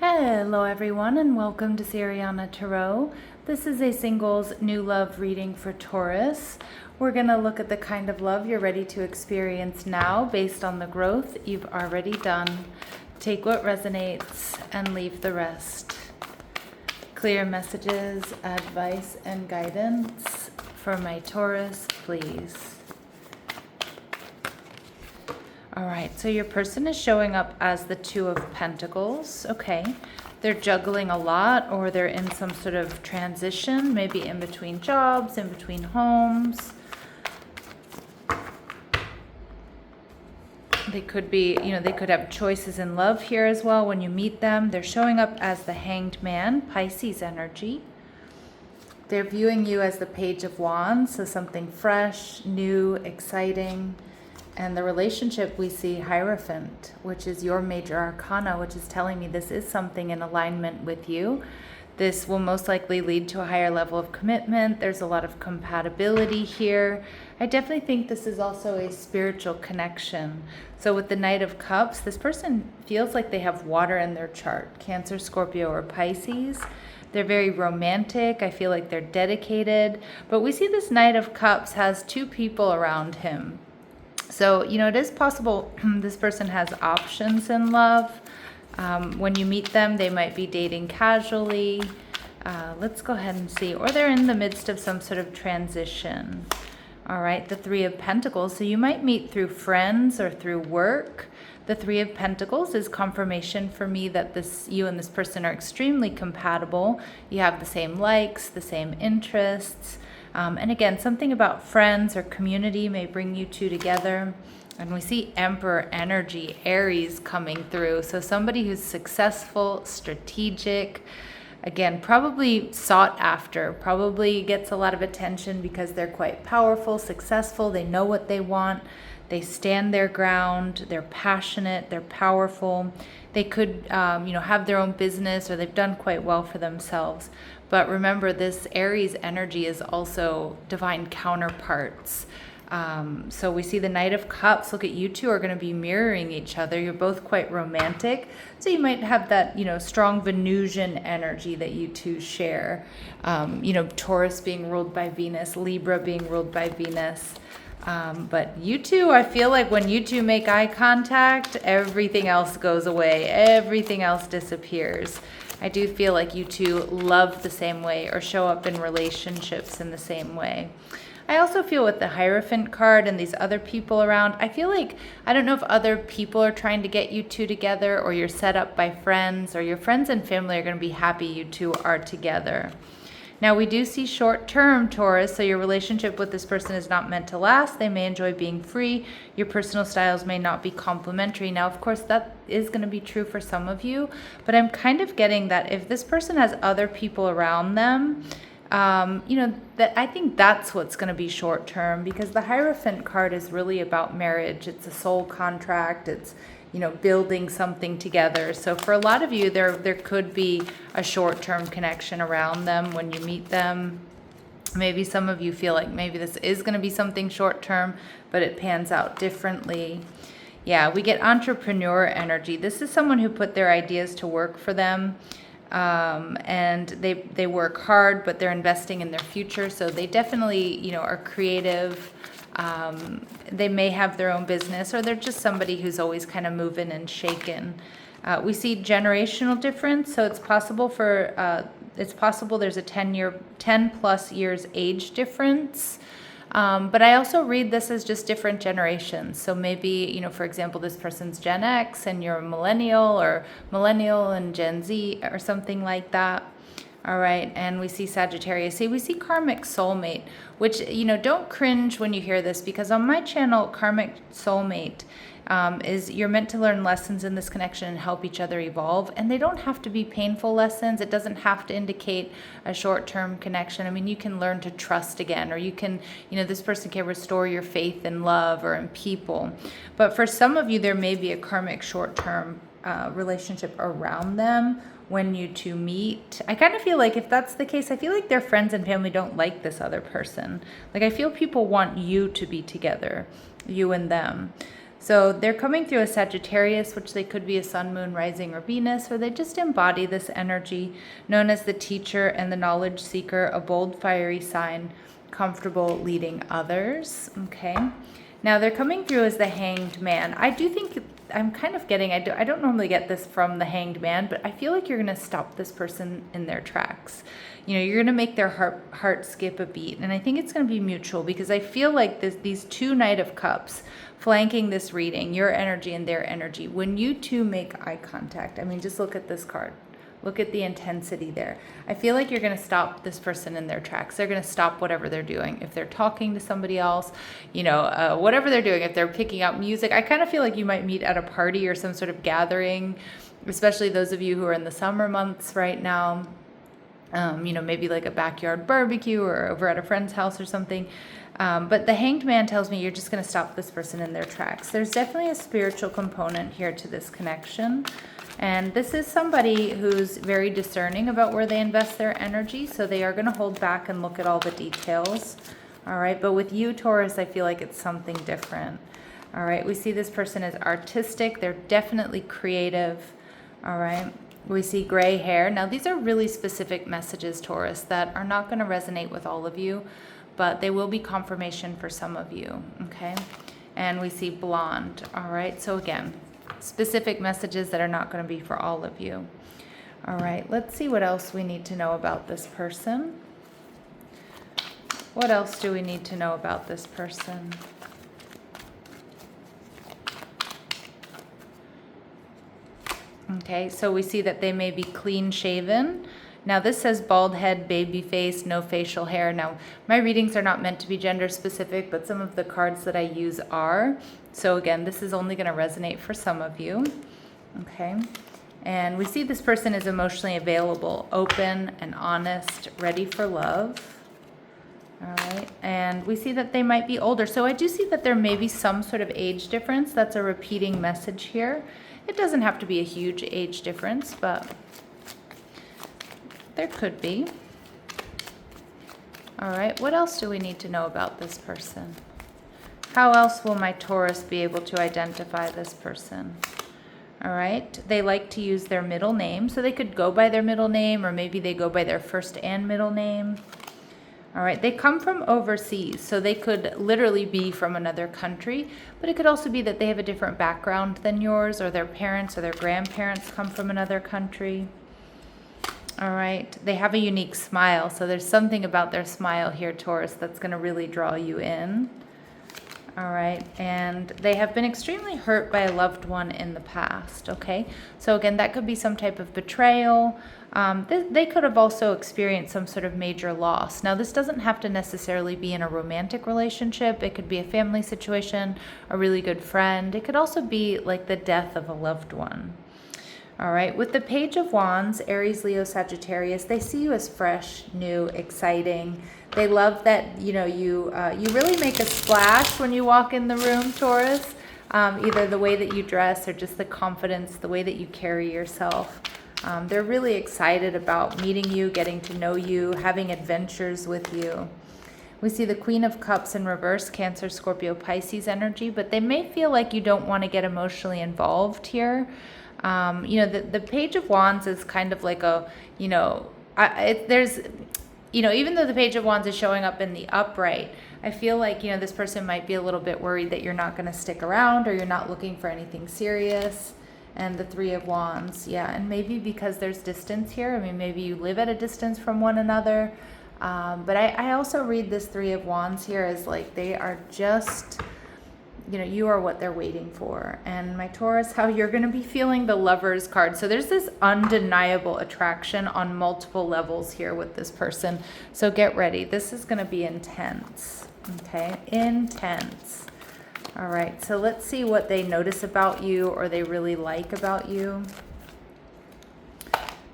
Hello everyone and welcome to Siriana Tarot. This is a singles new love reading for Taurus. We're going to look at the kind of love you're ready to experience now based on the growth you've already done. Take what resonates and leave the rest. Clear messages, advice, and guidance for my Taurus, please. All right, so your person is showing up as the Two of Pentacles. Okay, they're juggling a lot, or they're in some sort of transition, maybe in between jobs, in between homes. They could be, they could have choices in love here as well when you meet them. They're showing up as the Hanged Man, Pisces energy. They're viewing you as the Page of Wands, so something fresh, new, exciting. And the relationship, we see Hierophant, which is your major arcana, which is telling me this is something in alignment with you. This will most likely lead to a higher level of commitment. There's a lot of compatibility here. I definitely think this is also a spiritual connection. So with the Knight of Cups, this person feels like they have water in their chart, Cancer, Scorpio, or Pisces. They're very romantic. I feel like they're dedicated. But we see this Knight of Cups has two people around him. So, it is possible this person has options in love. When you meet them, they might be dating casually. Let's go ahead and see. Or they're in the midst of some sort of transition. All right, the Three of Pentacles. So you might meet through friends or through work. The Three of Pentacles is confirmation for me that you and this person are extremely compatible. You have the same likes, the same interests. And again, something about friends or community may bring you two together. And we see Emperor energy, Aries coming through. So somebody who's successful, strategic, again, probably sought after, probably gets a lot of attention because they're quite powerful, successful, they know what they want, they stand their ground, they're passionate, they're powerful. They could, have their own business, or they've done quite well for themselves. But remember, this Aries energy is also divine counterparts. So we see the Knight of Cups. Look at you two are going to be mirroring each other. You're both quite romantic. So you might have that, strong Venusian energy that you two share. Taurus being ruled by Venus, Libra being ruled by Venus. But you two, I feel like when you two make eye contact, everything else goes away. Everything else disappears. I do feel like you two love the same way or show up in relationships in the same way. I also feel with the Hierophant card and these other people around, I feel like, I don't know if other people are trying to get you two together, or you're set up by friends, or your friends and family are going to be happy you two are together. Now, we do see short-term, Taurus, so your relationship with this person is not meant to last. They may enjoy being free. Your personal styles may not be complementary. Now, of course, that is going to be true for some of you, but I'm kind of getting that if this person has other people around them, that I think that's what's going to be short-term, because the Hierophant card is really about marriage. It's a soul contract. It's building something together. So for a lot of you, there could be a short-term connection around them when you meet them. Maybe some of you feel like maybe this is going to be something short-term, but it pans out differently. Yeah, we get entrepreneur energy. This is someone who put their ideas to work for them. And they work hard, but they're investing in their future. So they definitely, are creative. They may have their own business, or they're just somebody who's always kind of moving and shaking. We see generational difference, so it's possible there's a 10 plus years age difference. But I also read this as just different generations. So maybe, for example, this person's Gen X and you're a millennial, or millennial and Gen Z, or something like that. All right, and we see Sagittarius. See, we see karmic soulmate, which, don't cringe when you hear this, because on my channel, karmic soulmate is you're meant to learn lessons in this connection and help each other evolve. And they don't have to be painful lessons. It doesn't have to indicate a short-term connection. I mean, you can learn to trust again, or you can, this person can restore your faith in love or in people. But for some of you, there may be a karmic short-term relationship around them when you two meet. I kind of feel like if that's the case, I feel like their friends and family don't like this other person. Like, I feel people want you to be together, you and them. So they're coming through a Sagittarius, which they could be a sun, moon, rising, or Venus, or they just embody this energy known as the teacher and the knowledge seeker, a bold, fiery sign, comfortable leading others. Okay. Now they're coming through as the Hanged Man. I do think I'm kind of getting, I don't normally get this from the Hanged Man, but I feel like you're going to stop this person in their tracks. You know, you're going to make their heart skip a beat. And I think it's going to be mutual, because I feel like these two Knight of Cups flanking this reading, your energy and their energy, when you two make eye contact, I mean, just look at this card. Look at the intensity there. I feel like you're going to stop this person in their tracks. They're going to stop whatever they're doing. If they're talking to somebody else, you know, whatever they're doing, if they're picking up music, I kind of feel like you might meet at a party or some sort of gathering, especially those of you who are in the summer months right now. You know, maybe like a backyard barbecue or over at a friend's house or something. But the Hanged Man tells me you're just going to stop this person in their tracks. There's definitely a spiritual component here to this connection. And this is somebody who's very discerning about where they invest their energy. So they are going to hold back and look at all the details. All right. But with you, Taurus, I feel like it's something different. All right. We see this person as artistic. They're definitely creative. All right. We see gray hair. Now, these are really specific messages, Taurus, that are not going to resonate with all of you, but they will be confirmation for some of you. Okay. And we see blonde. All right. So again, specific messages that are not going to be for all of you. All right, let's see what else we need to know about this person. What else do we need to know about this person? Okay, so we see that they may be clean shaven. Now this says bald head, baby face, no facial hair. Now my readings are not meant to be gender specific, but some of the cards that I use are. So again, this is only going to resonate for some of you. Okay. And we see this person is emotionally available, open and honest, ready for love. All right. And we see that they might be older. So I do see that there may be some sort of age difference. That's a repeating message here. It doesn't have to be a huge age difference, but there could be. All right, what else do we need to know about this person? How else will my Taurus be able to identify this person? All right, they like to use their middle name, so they could go by their middle name, or maybe they go by their first and middle name. All right, they come from overseas, so they could literally be from another country, but it could also be that they have a different background than yours, or their parents or their grandparents come from another country. All right, they have a unique smile, so there's something about their smile here, Taurus, that's going to really draw you in. All right, and they have been extremely hurt by a loved one in the past, okay? So again, that could be some type of betrayal. They could have also experienced some sort of major loss. Now, this doesn't have to necessarily be in a romantic relationship. It could be a family situation, a really good friend. It could also be like the death of a loved one. All right, with the Page of Wands, Aries, Leo, Sagittarius, they see you as fresh, new, exciting. They love that, you know, you really make a splash when you walk in the room, Taurus. Either the way that you dress or just the confidence, the way that you carry yourself. They're really excited about meeting you, getting to know you, having adventures with you. We see the Queen of Cups in reverse, Cancer, Scorpio, Pisces energy, but they may feel like you don't want to get emotionally involved here. You know, the Page of Wands is kind of like a, you know, there's, you know, even though the Page of Wands is showing up in the upright, I feel like, you know, this person might be a little bit worried that you're not going to stick around or you're not looking for anything serious. And the Three of Wands, yeah, and maybe because there's distance here. I mean, maybe you live at a distance from one another. But I also read this Three of Wands here as like they are just, you know, you are what they're waiting for. And my Taurus, how you're going to be feeling the Lovers card. So there's this undeniable attraction on multiple levels here with this person. So get ready. This is going to be intense. Okay, intense. All right, so let's see what they notice about you or they really like about you.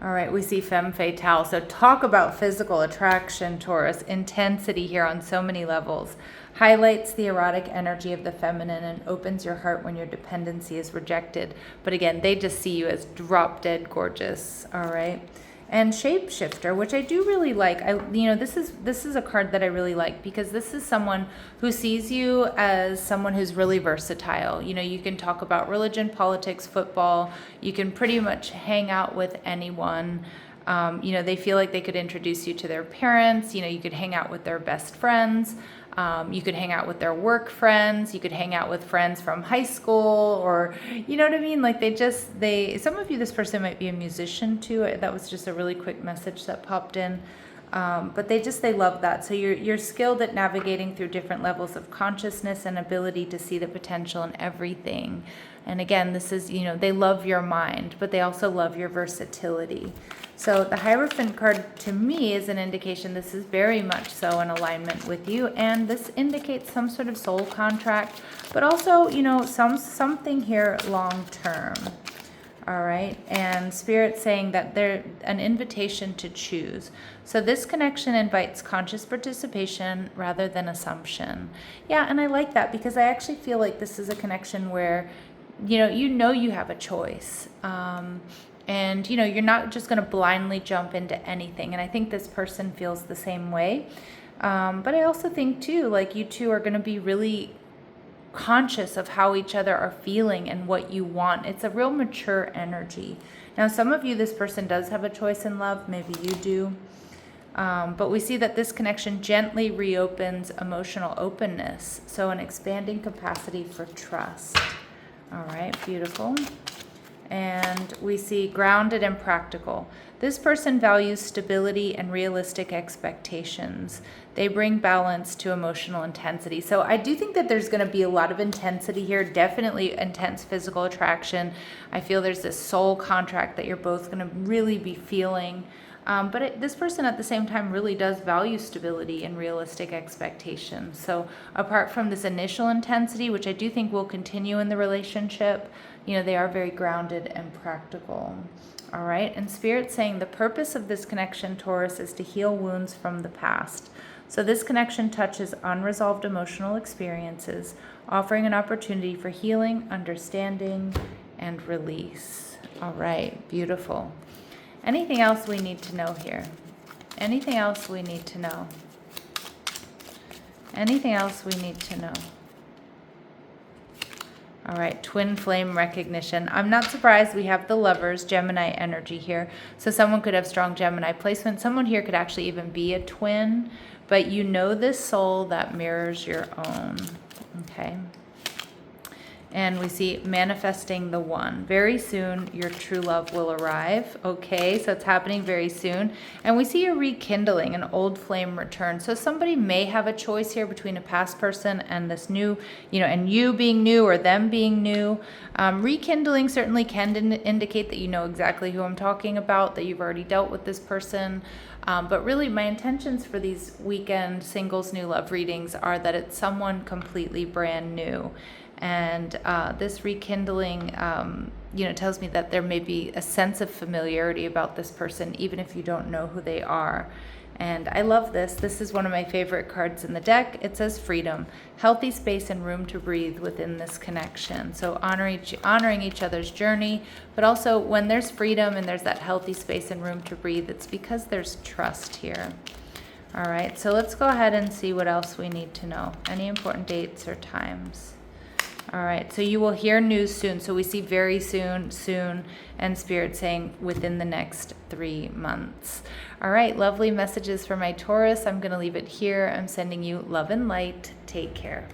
All right, we see femme fatale. So talk about physical attraction, Taurus. Intensity here on so many levels. Highlights the erotic energy of the feminine and opens your heart when your dependency is rejected. But again, they just see you as drop dead gorgeous. All right. And shapeshifter, which I do really like. This is a card that I really like because this is someone who sees you as someone who's really versatile. You can talk about religion, politics, football. You can pretty much hang out with anyone. They feel like they could introduce you to their parents. You could hang out with their best friends. You could hang out with their work friends. You could hang out with friends from high school, or you know what I mean? Like some of you, this person might be a musician too. That was just a really quick message that popped in. But they love that. So you're skilled at navigating through different levels of consciousness and ability to see the potential in everything. And again, this is, they love your mind, but they also love your versatility. So the Hierophant card to me is an indication this is very much so in alignment with you. And this indicates some sort of soul contract, but also, something here long term. All right. And Spirit saying that they're an invitation to choose. So this connection invites conscious participation rather than assumption. Yeah. And I like that because I actually feel like this is a connection where, you have a choice. And, you're not just going to blindly jump into anything. And I think this person feels the same way. But I also think, too, like you two are going to be really conscious of how each other are feeling and what you want. It's a real mature energy. Now, some of you, this person does have a choice in love. Maybe you do. But we see that this connection gently reopens emotional openness. So an expanding capacity for trust. All right, beautiful. And we see grounded and practical. This person values stability and realistic expectations. They bring balance to emotional intensity. So I do think that there's going to be a lot of intensity here, definitely intense physical attraction. I feel there's this soul contract that you're both going to really be feeling. But this person at the same time really does value stability and realistic expectations. So apart from this initial intensity, which I do think will continue in the relationship, they are very grounded and practical. All right. And Spirit's saying the purpose of this connection, Taurus, is to heal wounds from the past. So this connection touches unresolved emotional experiences, offering an opportunity for healing, understanding, and release. All right. Beautiful. Anything else we need to know here? Anything else we need to know? Anything else we need to know? All right, twin flame recognition. I'm not surprised we have the Lovers, Gemini energy here. So someone could have strong Gemini placement. Someone here could actually even be a twin, but this soul that mirrors your own. Okay. And we see manifesting the one. Very soon, your true love will arrive. Okay, so it's happening very soon. And we see a rekindling, an old flame return. So somebody may have a choice here between a past person and this new, and you being new or them being new. Rekindling certainly can indicate that you know exactly who I'm talking about, that you've already dealt with this person. But really, my intentions for these weekend singles new love readings are that it's someone completely brand new. And this rekindling, tells me that there may be a sense of familiarity about this person, even if you don't know who they are. And I love this. This is one of my favorite cards in the deck. It says freedom, healthy space and room to breathe within this connection. So honoring each other's journey, but also when there's freedom and there's that healthy space and room to breathe, it's because there's trust here. All right, so let's go ahead and see what else we need to know. Any important dates or times? All right, so you will hear news soon. So we see very soon, and Spirit saying within the next 3 months. All right, lovely messages for my Taurus. I'm going to leave it here. I'm sending you love and light. Take care.